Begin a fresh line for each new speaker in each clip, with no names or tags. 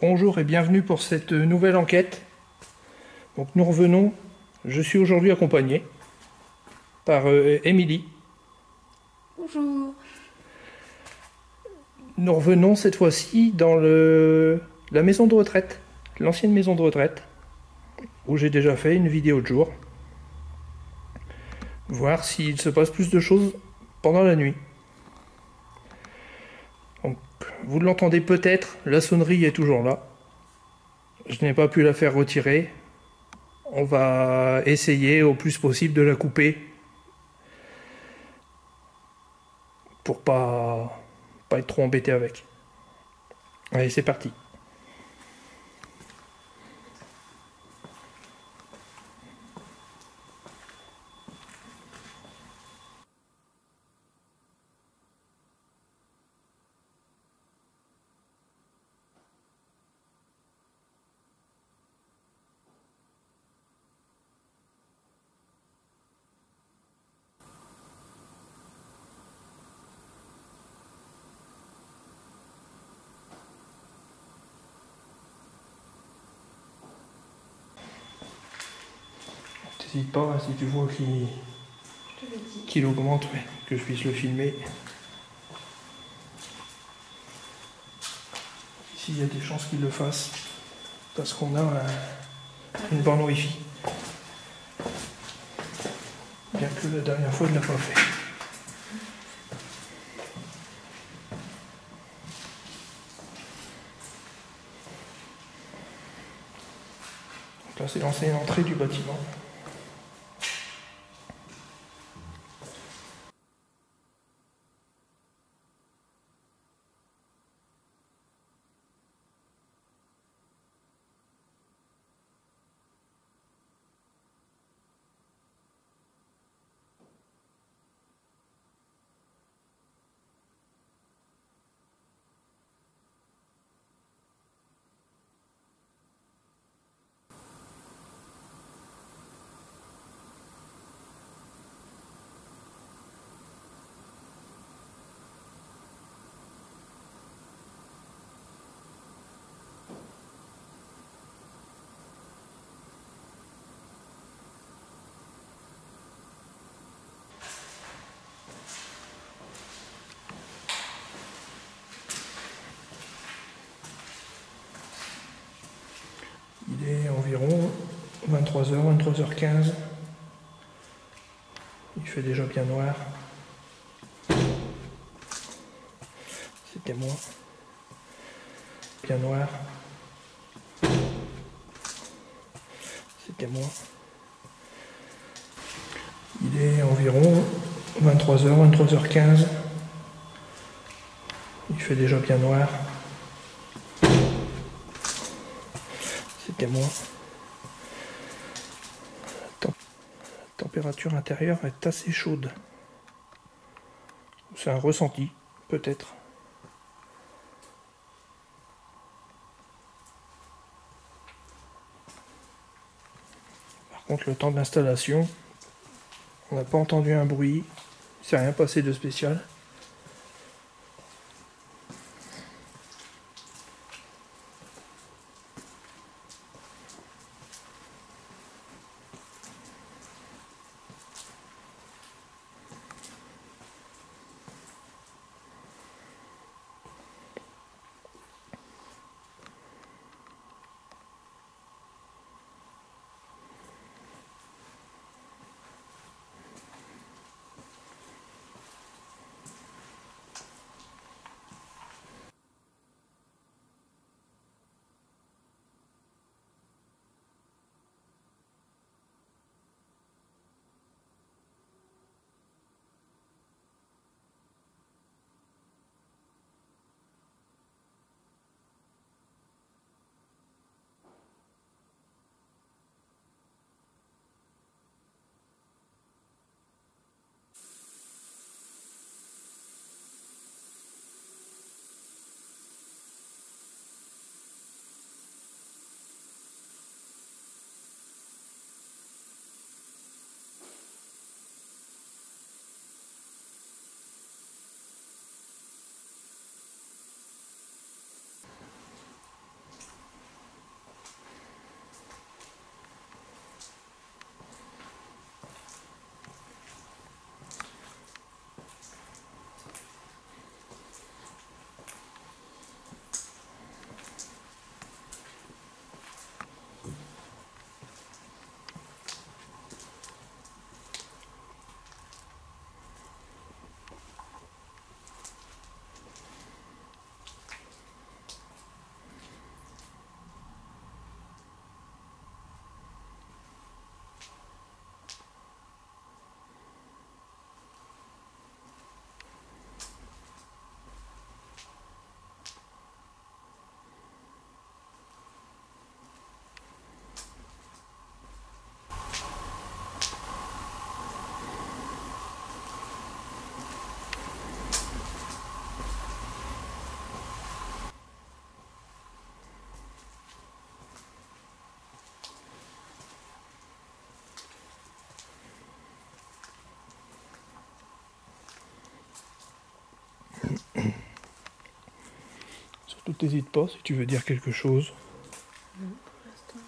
Bonjour et bienvenue pour cette nouvelle enquête. Donc nous revenons, je suis aujourd'hui accompagné par Émilie.
Bonjour.
Nous revenons cette fois-ci dans la maison de retraite, l'ancienne maison de retraite, où j'ai déjà fait une vidéo de jour. Voir s'il se passe plus de choses pendant la nuit. Donc, vous l'entendez peut-être, la sonnerie est toujours là. Je n'ai pas pu la faire retirer. On va essayer au plus possible de la couper pour pas être trop embêté avec. Allez, c'est parti. N'hésite pas, si tu vois qu'il augmente, ouais, que je puisse le filmer. Ici, il y a des chances qu'il le fasse, parce qu'on a une borne Wi-Fi. Bien que la dernière fois, il ne l'a pas fait. Donc là, c'est l'ancienne entrée du bâtiment. Il est environ 23h, 23h15. Il fait déjà bien noir. C'était moi. Bien noir. C'était moi. Il est environ 23h, 23h15. Il fait déjà bien noir. C'était moi. La température intérieure est assez chaude. C'est un ressenti, peut-être. Par contre, le temps d'installation, on n'a pas entendu un bruit. Il s'est rien passé de spécial. Surtout t'hésites pas si tu veux dire quelque chose.
Non, pour l'instant.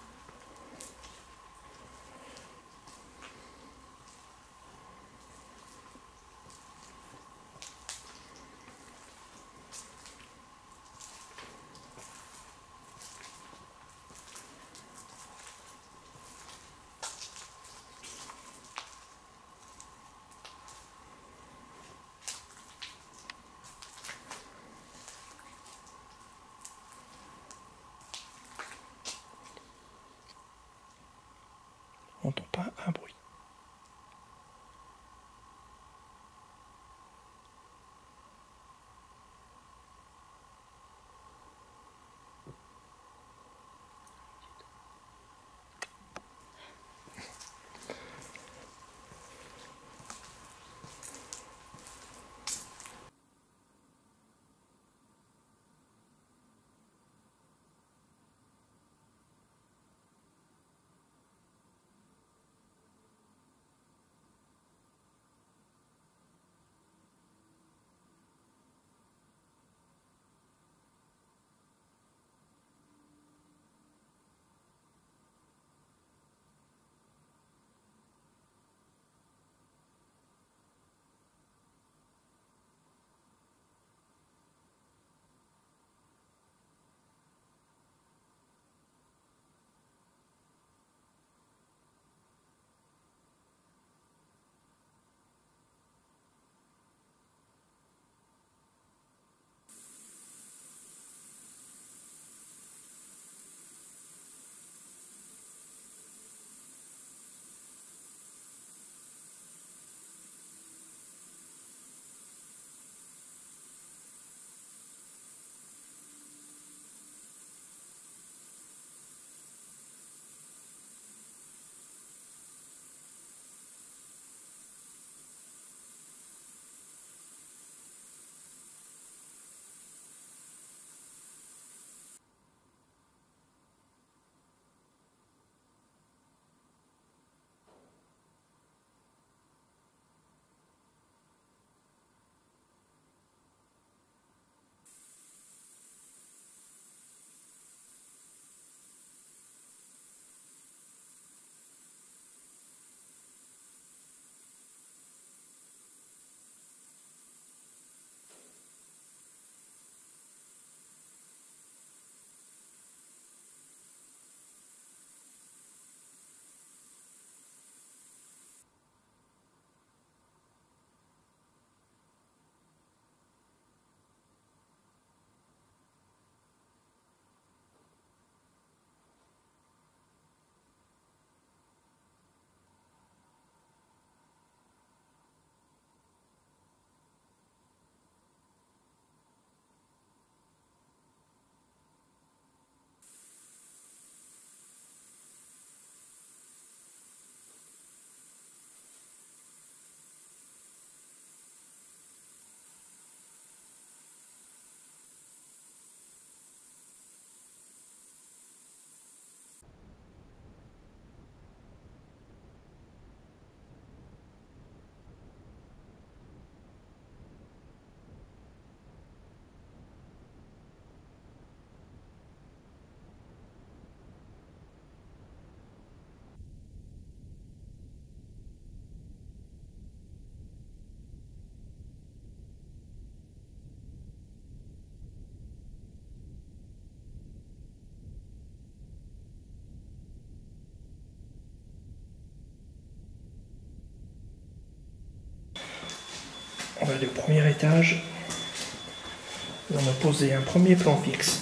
On n'entend pas un bruit. On va aller au premier étage. Et on a posé un premier plan fixe.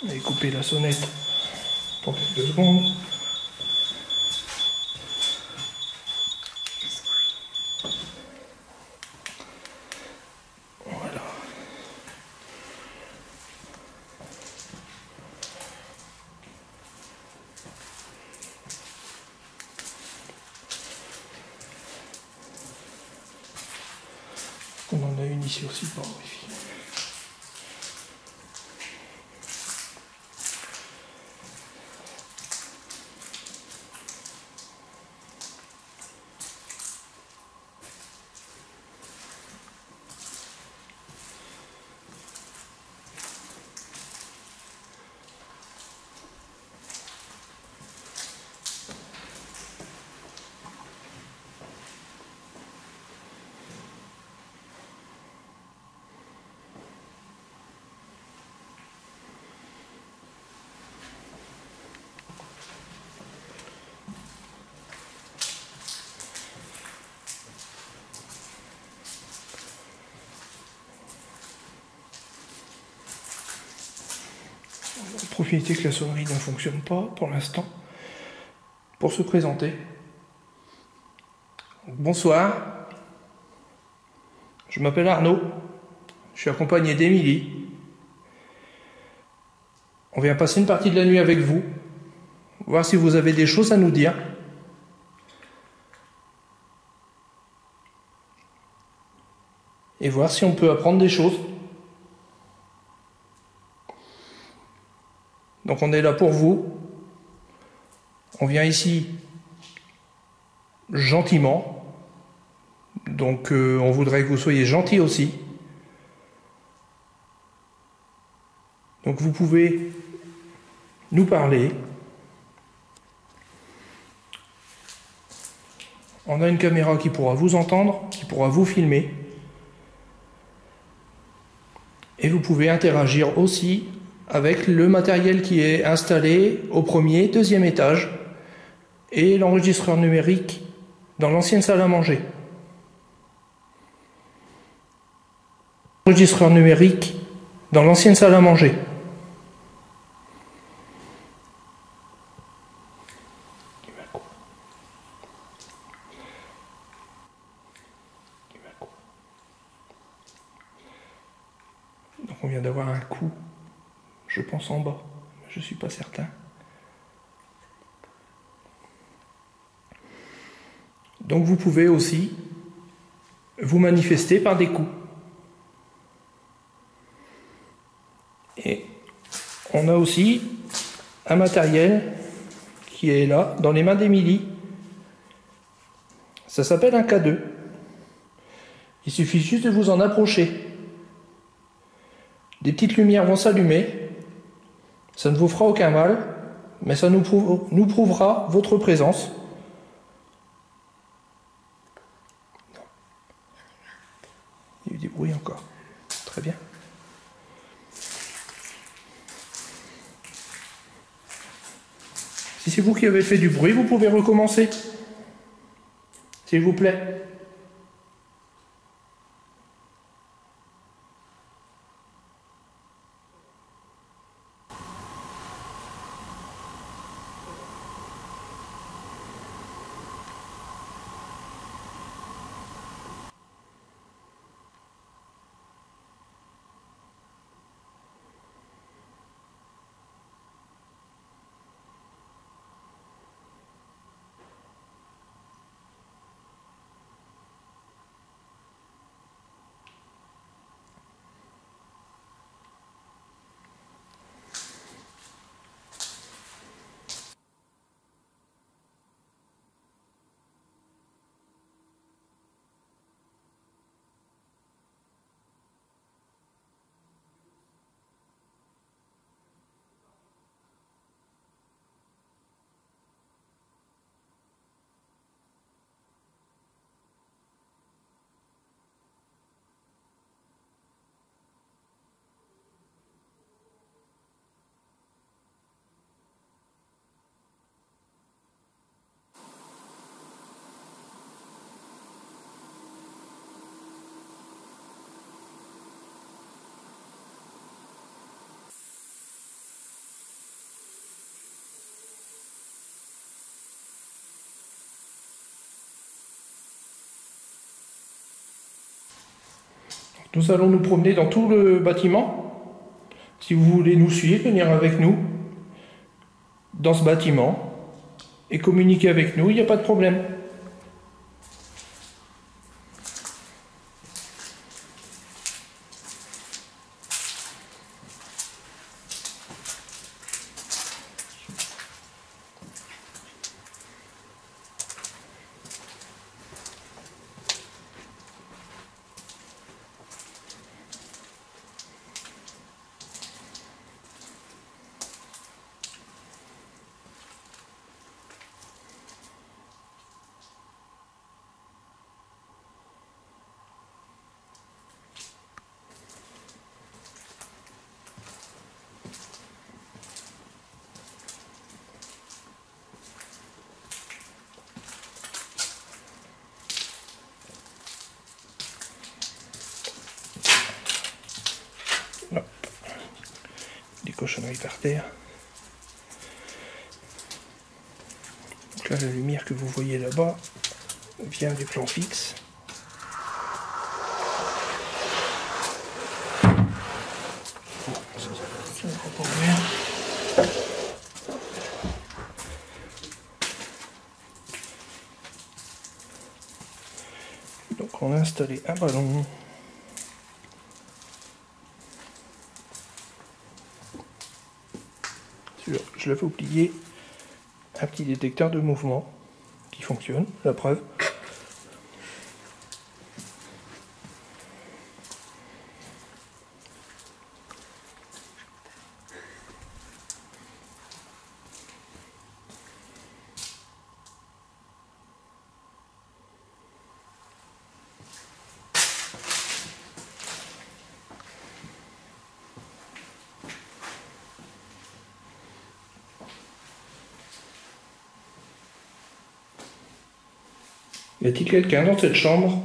On va couper la sonnette pour quelques secondes. Voilà. On en a une ici aussi pour Wi-Fi. profiter que la sonnerie ne fonctionne pas pour l'instant pour se présenter. Bonsoir, je m'appelle Arnaud, je suis accompagné d'Émilie. On vient passer une partie de la nuit avec vous, voir si vous avez des choses à nous dire. Et voir si on peut apprendre des choses. Donc on est là pour vous. On vient ici gentiment. Donc on voudrait que vous soyez gentils aussi. Donc vous pouvez nous parler. On a une caméra qui pourra vous entendre, qui pourra vous filmer. Et vous pouvez interagir aussi avec le matériel qui est installé au premier, deuxième étage et l'enregistreur numérique dans l'ancienne salle à manger. Enregistreur numérique dans l'ancienne salle à manger. Donc on vient d'avoir un coup, je pense en bas, je ne suis pas certain. Donc vous pouvez aussi vous manifester par des coups. Et on a aussi un matériel qui est là, dans les mains d'Émilie. Ça s'appelle un K2. Il suffit juste de vous en approcher. Des petites lumières vont s'allumer. Ça ne vous fera aucun mal, mais ça nous prouvera votre présence. Il y a eu du bruit encore. Très bien. Si c'est vous qui avez fait du bruit, vous pouvez recommencer. S'il vous plaît. Nous allons nous promener dans tout le bâtiment. Si vous voulez nous suivre, venir avec nous dans ce bâtiment et communiquer avec nous, il n'y a pas de problème. cochonneries par terre. Donc là, la lumière que vous voyez là-bas vient du plan fixe. Bon, ça ne va pas ouvert. Donc on a installé un ballon. Je l'avais oublié, un petit détecteur de mouvement qui fonctionne, la preuve. Y a-t-il quelqu'un dans cette chambre?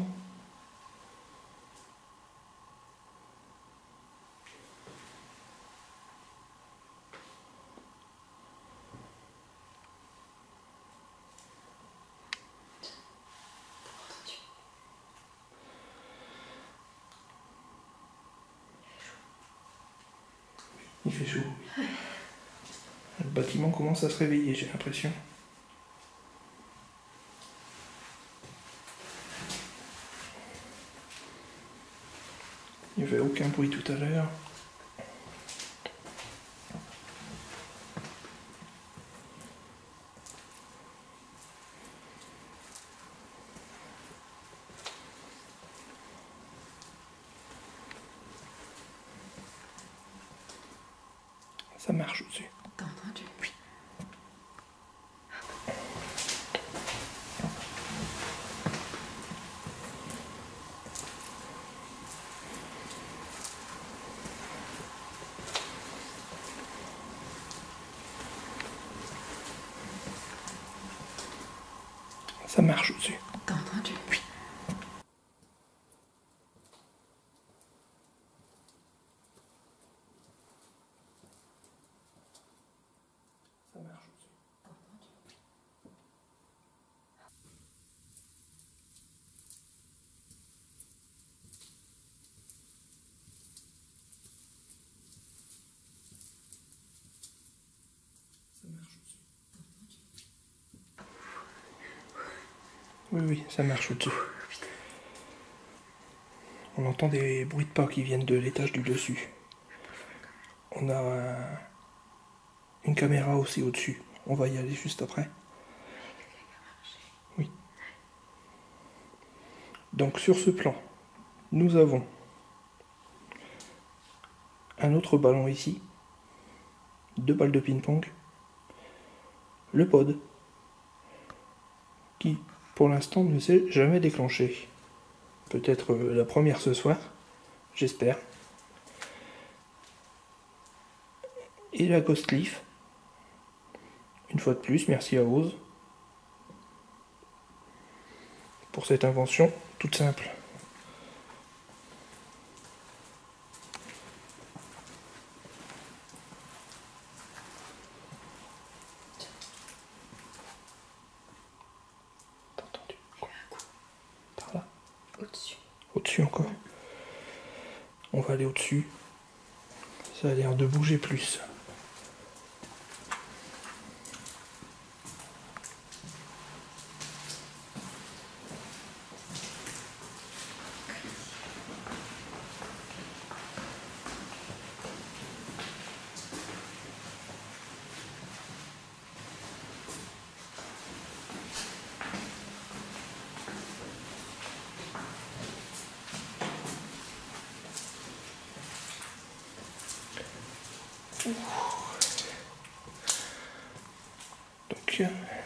Il fait chaud. Le bâtiment commence à se réveiller, j'ai l'impression. Il n'y avait aucun bruit tout à l'heure. Ça marche au-dessus.
T'as entendu?
Oui. Ça marche au-dessus.
T'as entendu?
Oui. Ça marche au-dessus. Ça marche au-dessus. Oui, oui, ça marche au-dessus. On entend des bruits de pas qui viennent de l'étage du dessus. On a une caméra aussi au-dessus. On va y aller juste après. Oui. Donc sur ce plan, nous avons un autre ballon ici, 2 balles de ping-pong, le pod, qui pour l'instant ne s'est jamais déclenché. Peut-être la première ce soir, j'espère. Et la Ghost Leaf. Une fois de plus, merci à Oz pour cette invention toute simple. T'as entendu quoi? Par là?
Au-dessus.
Au-dessus encore. On va aller au-dessus. Ça a l'air de bouger plus. Donc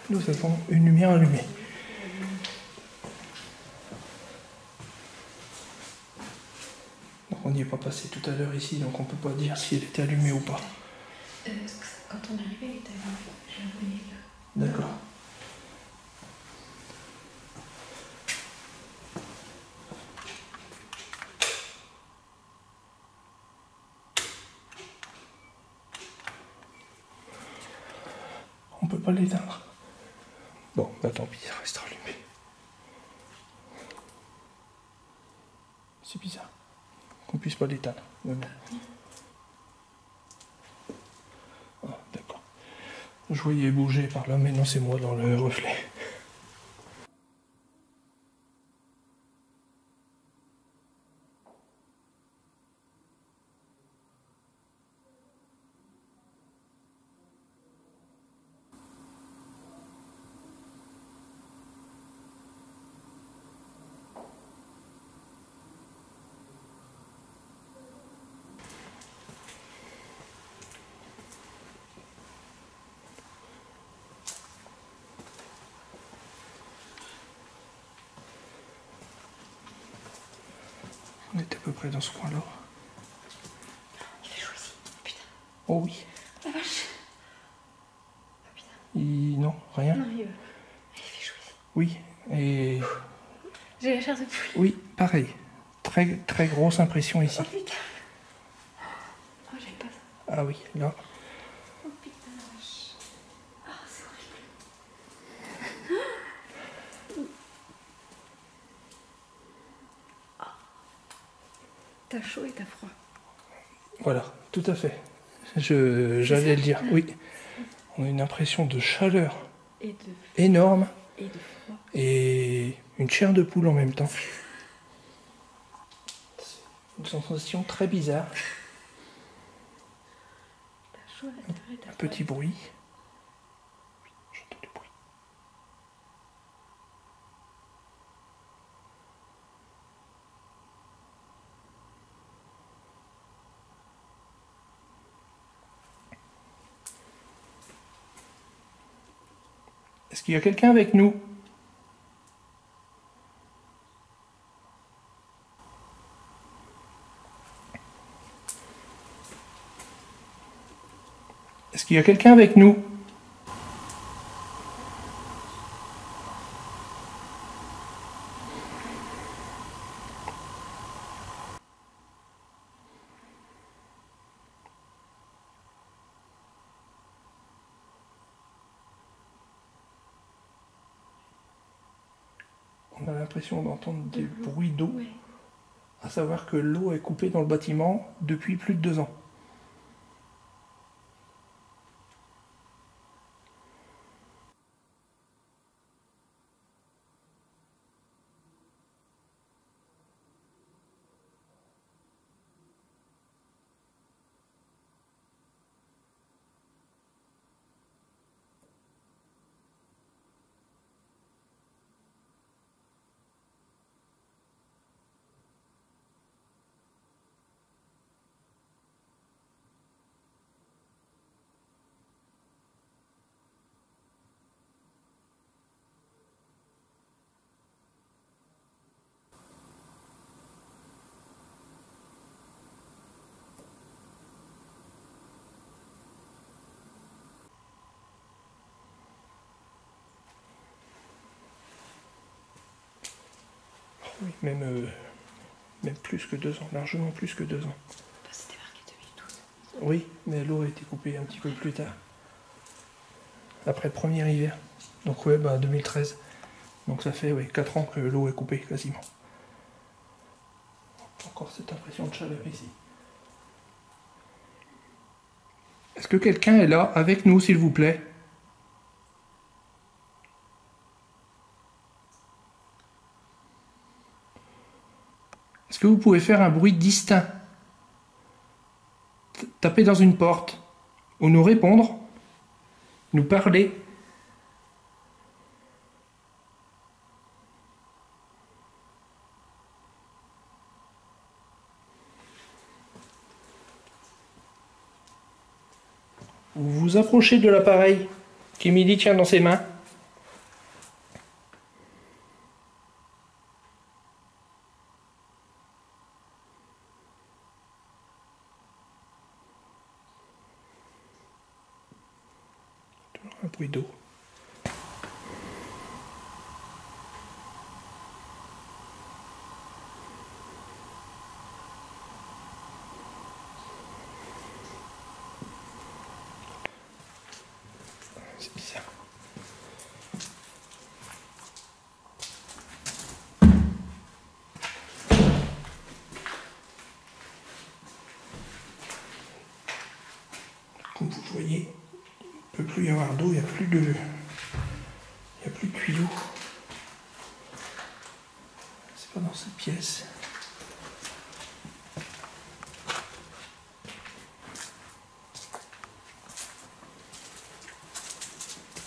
nous avons une lumière allumée. Donc on n'y est pas passé tout à l'heure ici, donc on peut pas dire si elle était allumée ou pas.
Quand on est arrivé, elle était allumée. Je la voyais là.
D'accord. On peut pas l'éteindre. Bon, bah tant pis, ça restera allumé. C'est bizarre qu'on puisse pas l'éteindre. Mais bon. Ah, d'accord. Je voyais bouger par là, mais non, c'est moi dans le reflet. On est à peu près dans ce coin-là.
Il fait chaud ici. Putain.
Oh oui.
La vache. Ah putain.
Non, rien.
Non, il fait chaud ici.
Oui, et...
J'ai la chair de poule.
Oui, pareil. Très, très grosse impression ici.
Oh putain. Oh, j'aime pas ça.
Ah oui, là.
Oh putain, la vache. Ah, c'est horrible. T'as chaud et t'as froid.
Voilà, tout à fait. J'allais le dire, oui. On a une impression de chaleur
Et
énorme
de froid.
et une chair de poule en même temps. C'est une sensation très bizarre.
T'as chaud à l'intérieur et t'as
Un
froid.
petit bruit. J'entends du bruit. Est-ce qu'il y a quelqu'un avec nous? Est-ce qu'il y a quelqu'un avec nous? On a l'impression d'entendre des bruits d'eau,
Ouais.
à savoir que l'eau est coupée dans le bâtiment depuis plus de 2 ans. Oui, même plus que 2 ans, largement plus que 2 ans.
C'était marqué 2012.
Oui, mais l'eau a été coupée un petit peu plus tard. Après le premier hiver. Donc ouais, bah 2013. Donc ça fait 4 ans que l'eau est coupée quasiment. Encore cette impression de chaleur ici. Est-ce que quelqu'un est là avec nous, s'il vous plaît? Est-ce que vous pouvez faire un bruit distinct? Taper dans une porte, ou nous répondre, nous parler. Vous vous approchez de l'appareil qu'Emilie tient dans ses mains. Un bruit d'eau. C'est bizarre. voyez, il ne peut plus y avoir d'eau, il n'y a plus de tuyau. C'est pas dans cette pièce.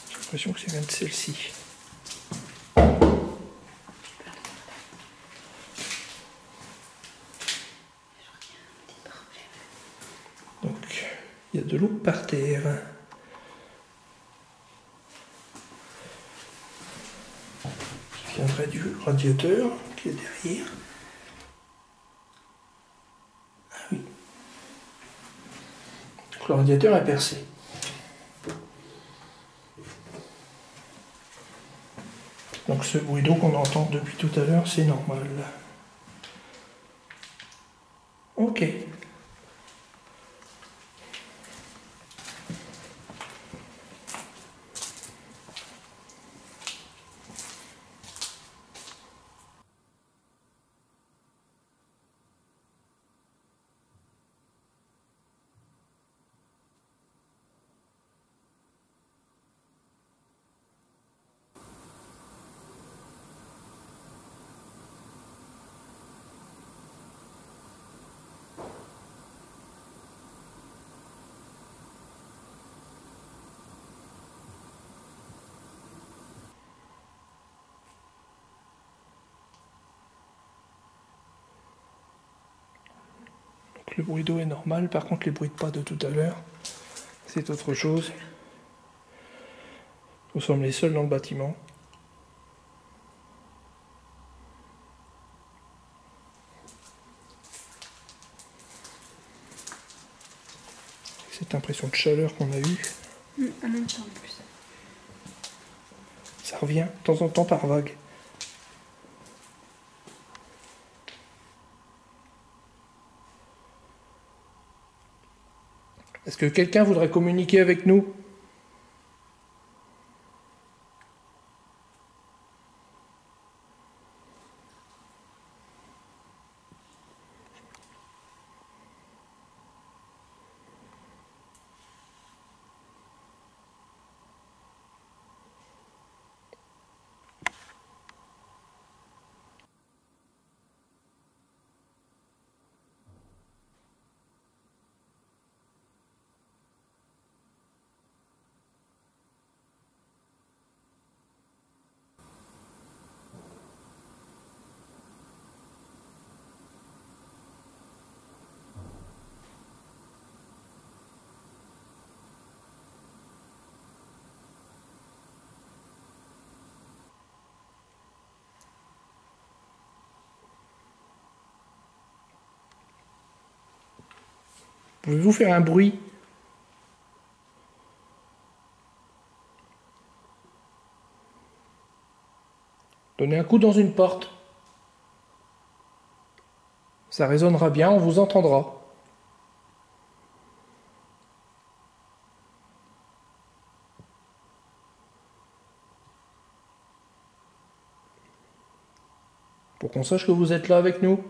J'ai l'impression que c'est même celle-ci. Donc, il y a de l'eau par terre. Qui viendrait du radiateur qui est derrière. Ah oui. Donc, le radiateur est percé. Donc ce bruit d'eau qu'on entend depuis tout à l'heure, c'est normal. Ok. Le bruit d'eau est normal, par contre les bruits de pas de tout à l'heure, c'est autre chose. Nous sommes les seuls dans le bâtiment. Cette impression de chaleur qu'on a eue.
En même temps en plus.
Ça revient de temps en temps par vague. Est-ce que quelqu'un voudrait communiquer avec nous ? Pouvez-vous faire un bruit ? Donnez un coup dans une porte. Ça résonnera bien, on vous entendra. Pour qu'on sache que vous êtes là avec nous.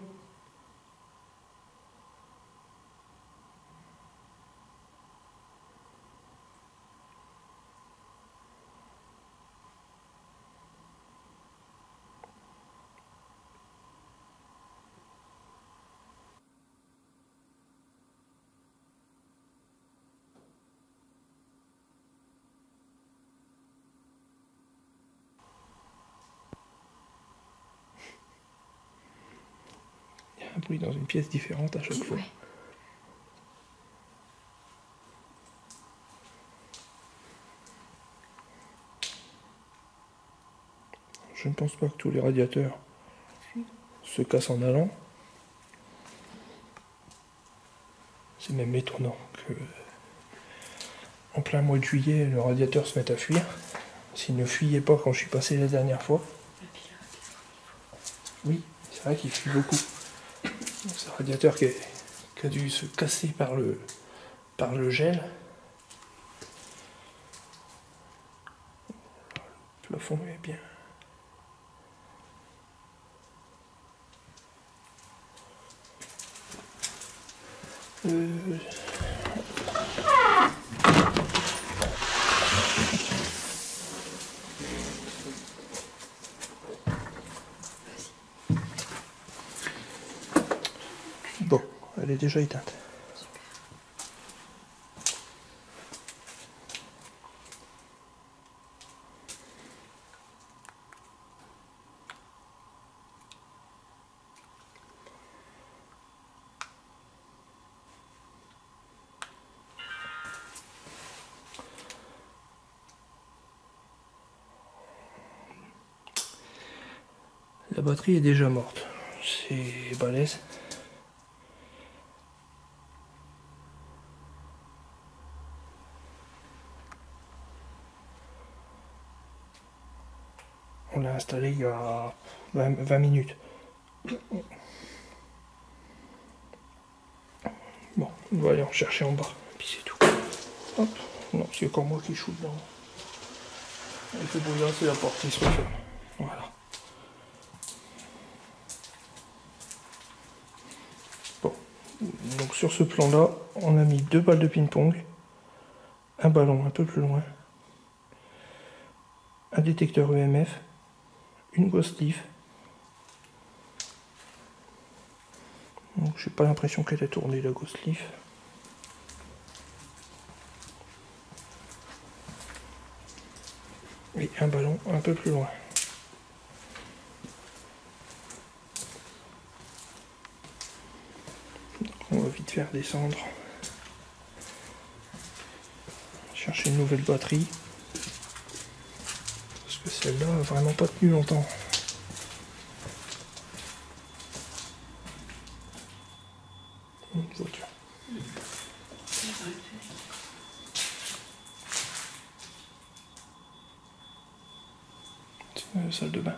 Il y a un bruit dans une pièce différente à chaque fois.
Ouais.
Je ne pense pas que tous les radiateurs se cassent en allant. C'est même étonnant que, en plein mois de juillet, le radiateur se mette à fuir. S'il ne fuyait pas quand je suis passé la dernière fois. Oui, c'est vrai qu'il fuit beaucoup. C'est un radiateur qui a dû se casser par le gel. Le plafond est bien. Elle est déjà éteinte. La batterie est déjà morte. C'est balèze. On l'a installé il y a 20 minutes. Bon, on va aller en chercher en bas. Puis c'est tout. Hop. Non, c'est encore moi qui chou dedans. Avec le bruit là, c'est la porte qui se referme. Voilà. Bon. Donc sur ce plan là, on a mis 2 balles de ping-pong, un ballon un peu plus loin, un détecteur EMF, une ghost leaf. Donc j'ai pas l'impression qu'elle ait tourné la ghost leaf. Et un ballon un peu plus loin. On va vite faire descendre. Chercher une nouvelle batterie. Parce que celle-là a vraiment pas tenu longtemps. Une voiture. C'est une salle de bain.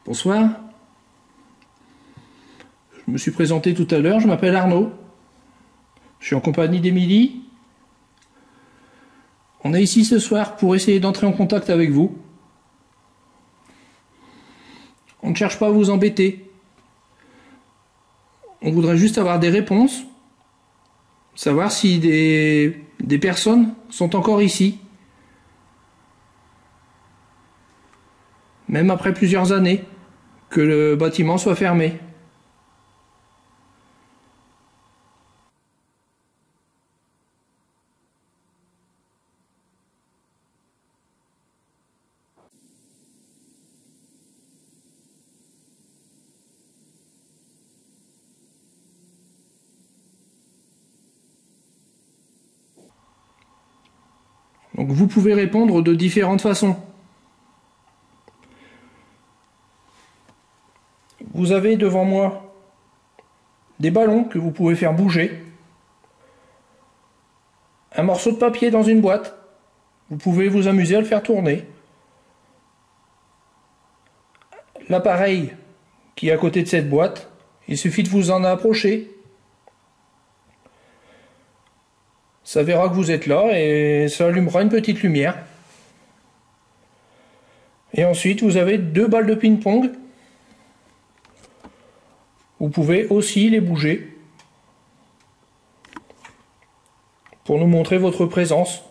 Bonsoir. Je me suis présenté tout à l'heure, je m'appelle Arnaud. Je suis en compagnie d'Émilie. On est ici ce soir pour essayer d'entrer en contact avec vous. On ne cherche pas à vous embêter. On voudrait juste avoir des réponses. Savoir si des personnes sont encore ici. Même après plusieurs années que le bâtiment soit fermé. Donc vous pouvez répondre de différentes façons. Vous avez devant moi des ballons que vous pouvez faire bouger. Un morceau de papier dans une boîte. Vous pouvez vous amuser à le faire tourner. L'appareil qui est à côté de cette boîte, il suffit de vous en approcher. Ça verra que vous êtes là et ça allumera une petite lumière. Et ensuite, vous avez 2 balles de ping-pong. Vous pouvez aussi les bouger pour nous montrer votre présence.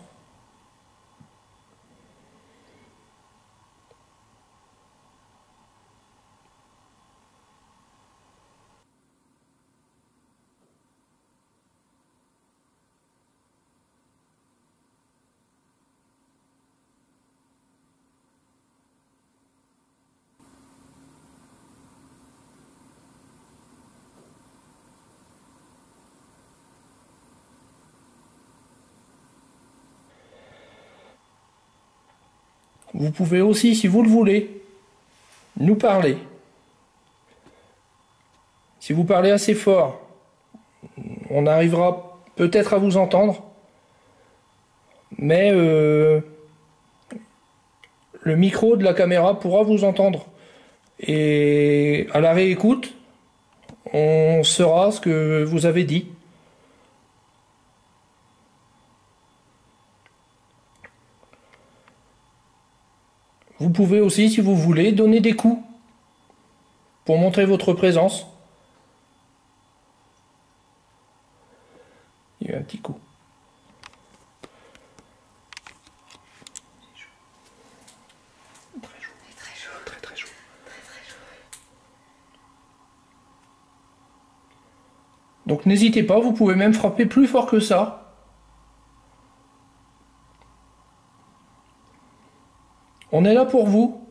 Vous pouvez aussi, si vous le voulez, nous parler. Si vous parlez assez fort, on arrivera peut-être à vous entendre, mais le micro de la caméra pourra vous entendre. Et à la réécoute, on saura ce que vous avez dit. Vous pouvez aussi, si vous voulez, donner des coups pour montrer votre présence. Il y a eu un petit coup.
Très chaud.
Très très chaud. Donc n'hésitez pas, vous pouvez même frapper plus fort que ça. On est là pour vous.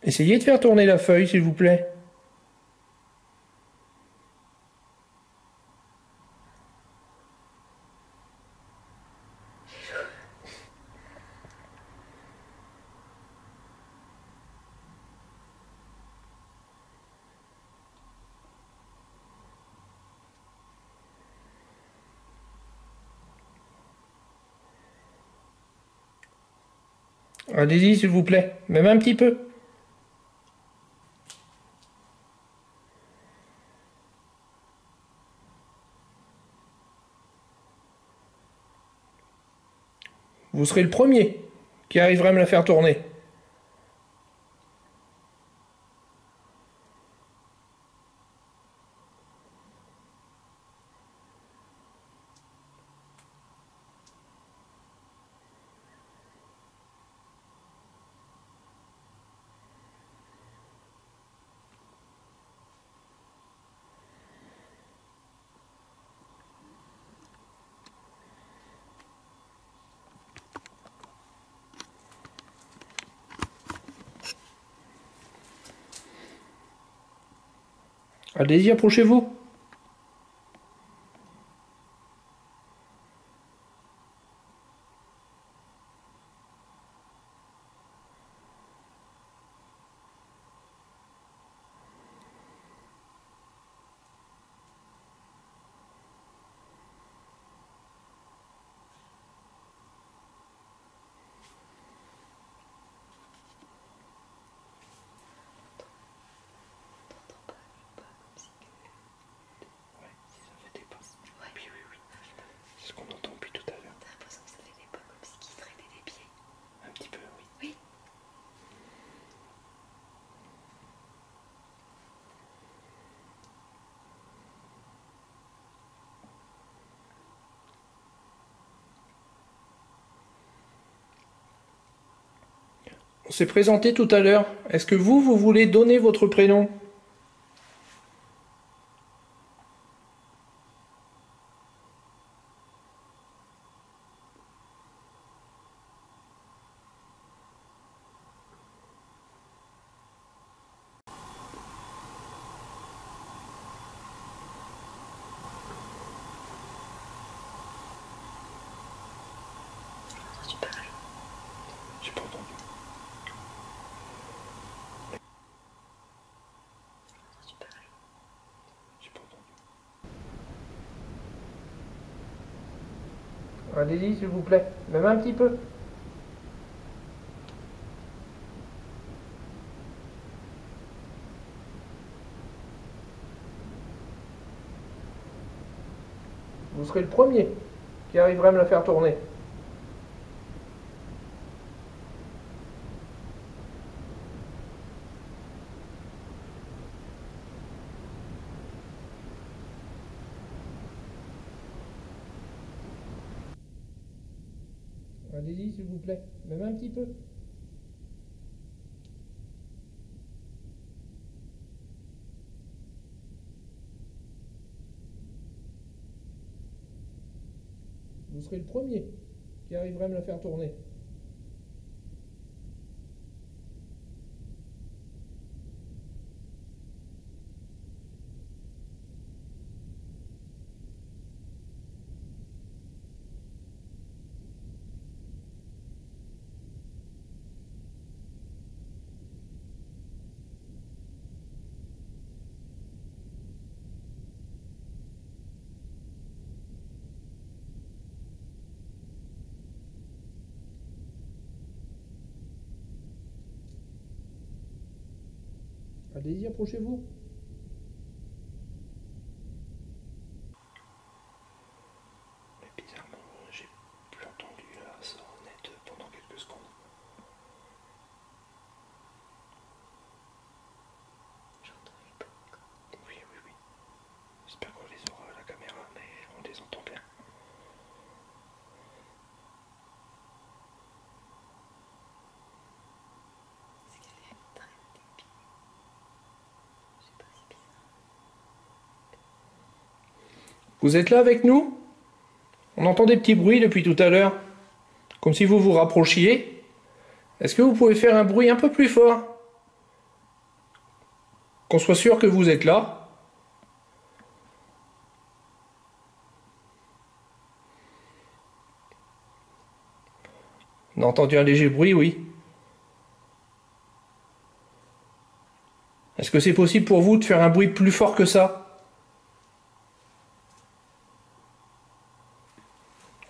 Essayez de faire tourner la feuille, s'il vous plaît. Allez-y, s'il vous plaît. Même un petit peu. Vous serez le premier qui arriverait à me la faire tourner. Allez-y, approchez-vous. On s'est présenté tout à l'heure. Est-ce que vous voulez donner votre prénom?
Tu parles.
J'ai pas entendu.
Tu parles.
J'ai pas entendu. Allez-y, s'il vous plaît. Même un petit peu. Vous serez le premier qui arriverait à me la faire tourner. Allez-y, s'il vous plaît. Même un petit peu. Vous serez le premier qui arriverait à me la faire tourner. Allez-y, approchez-vous. Mais bizarrement, j'ai plus entendu la sonnette pendant quelques secondes.
J'entends les bruits.
Oui, oui, oui. J'espère qu'on les aura à la caméra, mais on les entend bien.
C'est qu'elle est très débile. Je sais pas, c'est bizarre.
Vous êtes là avec nous? On entend des petits bruits depuis tout à l'heure. Comme si vous vous rapprochiez. Est-ce que vous pouvez faire un bruit un peu plus fort? Qu'on soit sûr que vous êtes là. On a entendu un léger bruit, oui. Est-ce que c'est possible pour vous de faire un bruit plus fort que ça?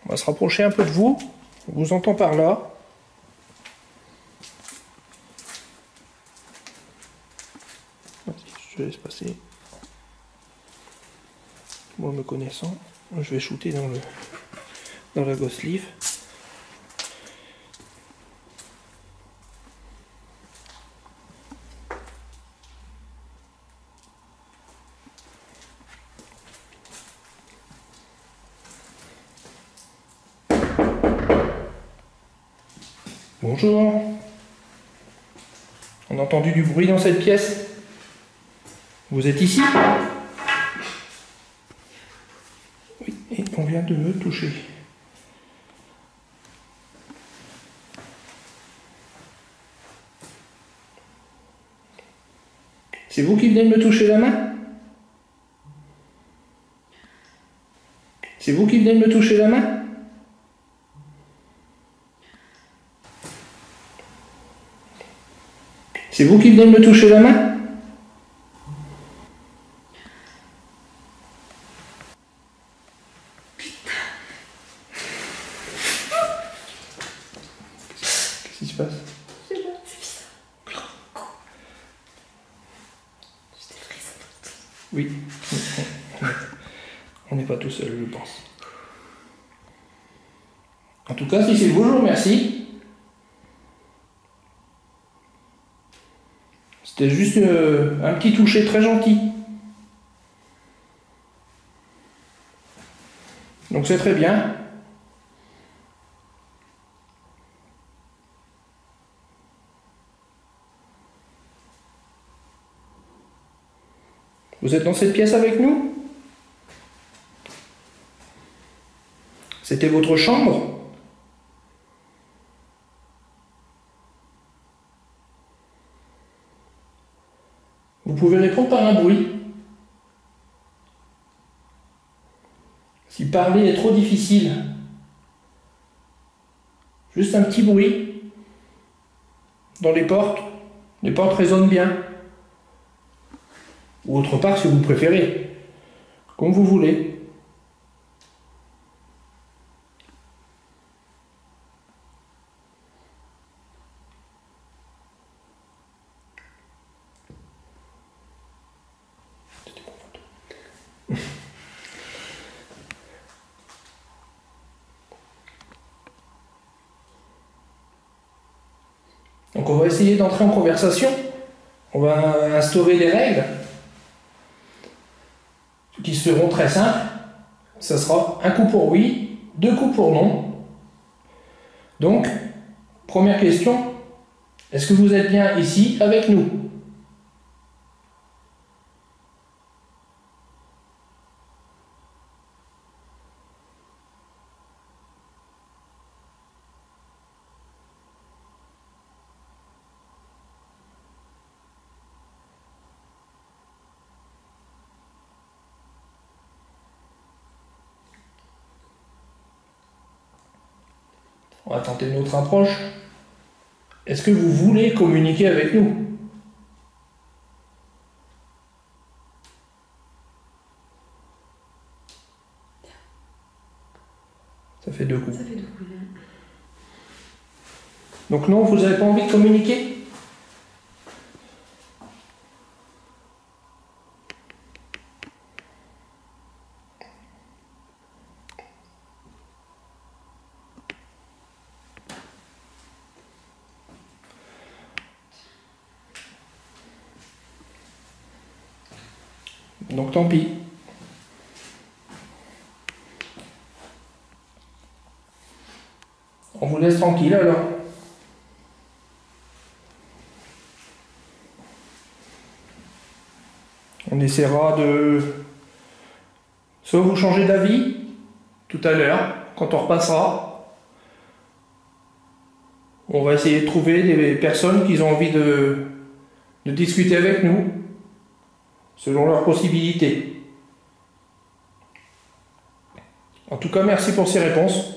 On va se rapprocher un peu de vous. On vous entend par là. Je te laisse passer. Moi, me connaissant, je vais shooter dans la ghost sleeve. Bonjour. On a entendu du bruit dans cette pièce. Vous êtes ici? Oui, et on vient de me toucher. C'est vous qui venez de me toucher la main? C'est vous qui venez de me toucher la main? C'est vous qui venez de me toucher la main? Qu'est-ce qui se passe?
Je sais pas, c'est bizarre. J'ai des frissons partout.
Oui, on n'est pas tout seul, je pense. En tout cas, si c'est vous, je vous remercie. C'était juste un petit toucher très gentil. Donc c'est très bien. Vous êtes dans cette pièce avec nous? C'était votre chambre? Vous pouvez répondre par un bruit. Si parler est trop difficile, juste un petit bruit dans les portes. Les portes résonnent bien. Ou autre part si vous préférez. Comme vous voulez. Donc on va essayer d'entrer en conversation. On va instaurer des règles qui seront très simples. Ça sera un coup pour oui, 2 coups pour non. Donc, première question, est-ce que vous êtes bien ici avec nous? On va tenter une autre approche. Est-ce que vous voulez communiquer avec nous? Ça fait 2 coups.
Ça fait 2 coups.
Donc non, vous n'avez pas envie de communiquer? Donc tant pis. On vous laisse tranquille alors. On essaiera de soit vous changer d'avis tout à l'heure, quand on repassera. On va essayer de trouver des personnes qui ont envie de discuter avec nous, selon leurs possibilités. En tout cas, merci pour ces réponses.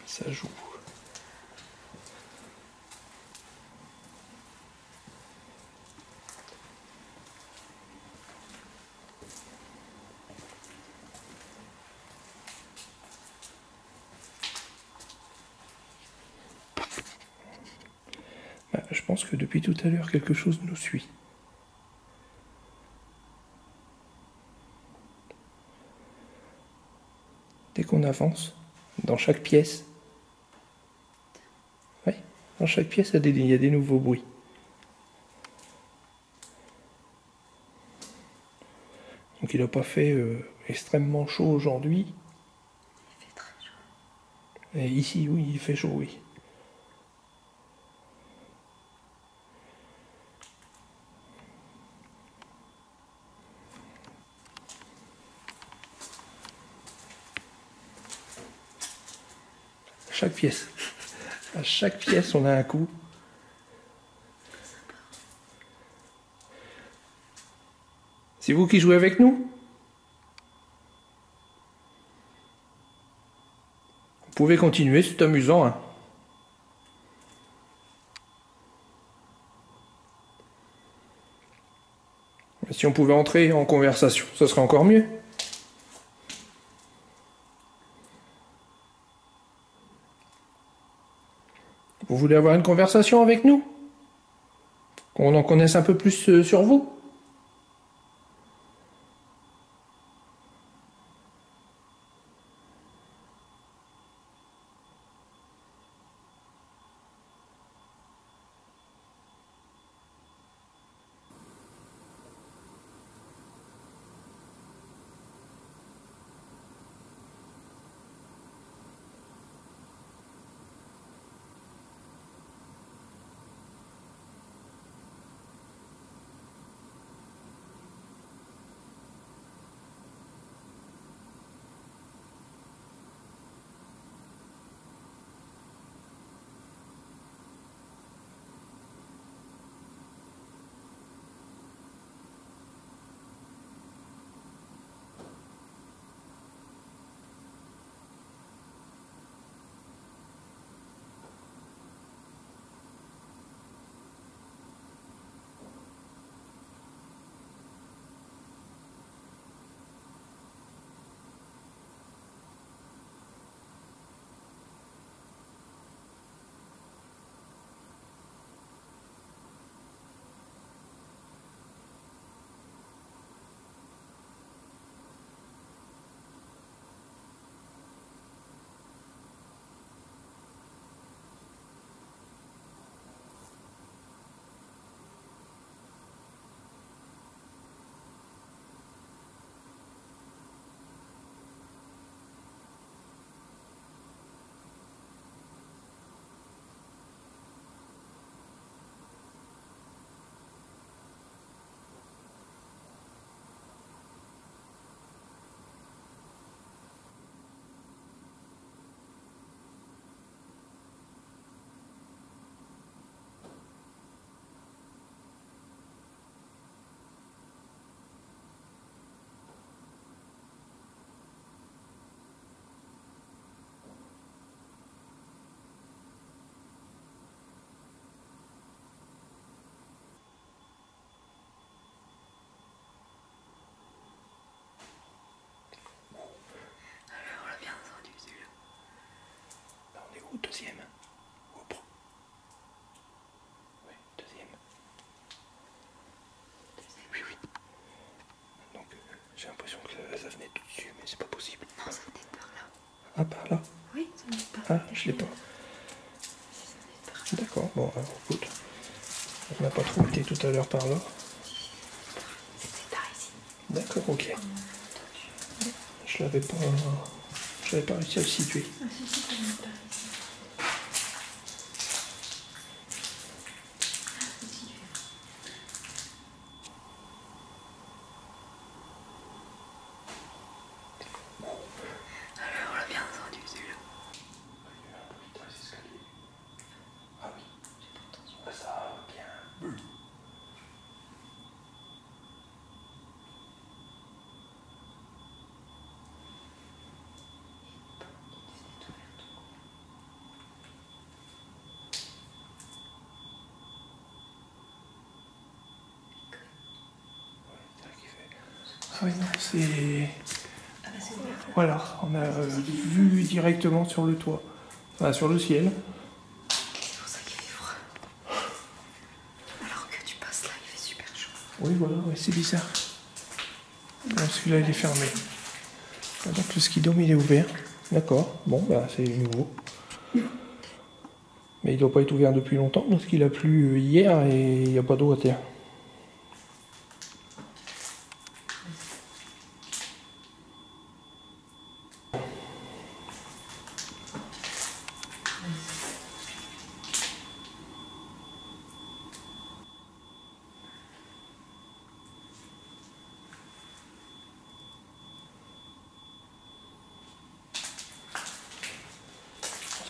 Ça joue. Je pense que depuis tout à l'heure, quelque chose nous suit. Dès qu'on avance, dans chaque pièce, oui, dans chaque pièce, il y a des nouveaux bruits. Donc il n'a pas fait extrêmement chaud aujourd'hui.
Il fait très chaud.
Et ici, oui, il fait chaud, oui. Chaque pièce. À chaque pièce, on a un coup. C'est vous qui jouez avec nous? Vous pouvez continuer, c'est amusant, hein. Si on pouvait entrer en conversation, ce serait encore mieux. Vous voulez avoir une conversation avec nous? Qu'on en connaisse un peu plus sur vous? Au deuxième. Oui, deuxième. Oui, oui. Donc, j'ai l'impression que ça venait tout dessus, mais c'est pas possible.
Non, ça venait par là.
Ah, par là?
Oui, ça venait par là.
Ah, je l'ai pas. D'accord, bon, alors écoute. On n'a pas trop été tout à l'heure par là.
C'était par ici.
D'accord, ok. Je l'avais pas. J'avais pas réussi à le situer.
Ah, si, si, ça venait par ici. Alors, on l'a bien entendu celui-là.
Ah oui,
J'ai pas entendu.
ah, ça a bien. Ah oui, non, c'est...
Ah bah c'est ouvert.
Voilà, on a vu directement sur le toit. Enfin, sur le ciel.
C'est pour ça qu'il fait froid. Alors que tu passes là, il fait super chaud.
Oui, voilà, ouais, c'est bizarre. Bon, celui-là, il est fermé. Ah, donc le skidome, il est ouvert. D'accord, bon, bah c'est nouveau. Mais il doit pas être ouvert depuis longtemps parce qu'il a plu hier et il n'y a pas d'eau à terre.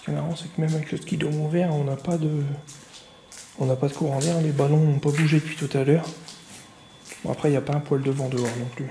Ce qui est marrant, c'est que même avec le skidome ouvert, on n'a pas de courant d'air. Les ballons n'ont pas bougé depuis tout à l'heure. Bon, après, il n'y a pas un poil de vent dehors non plus.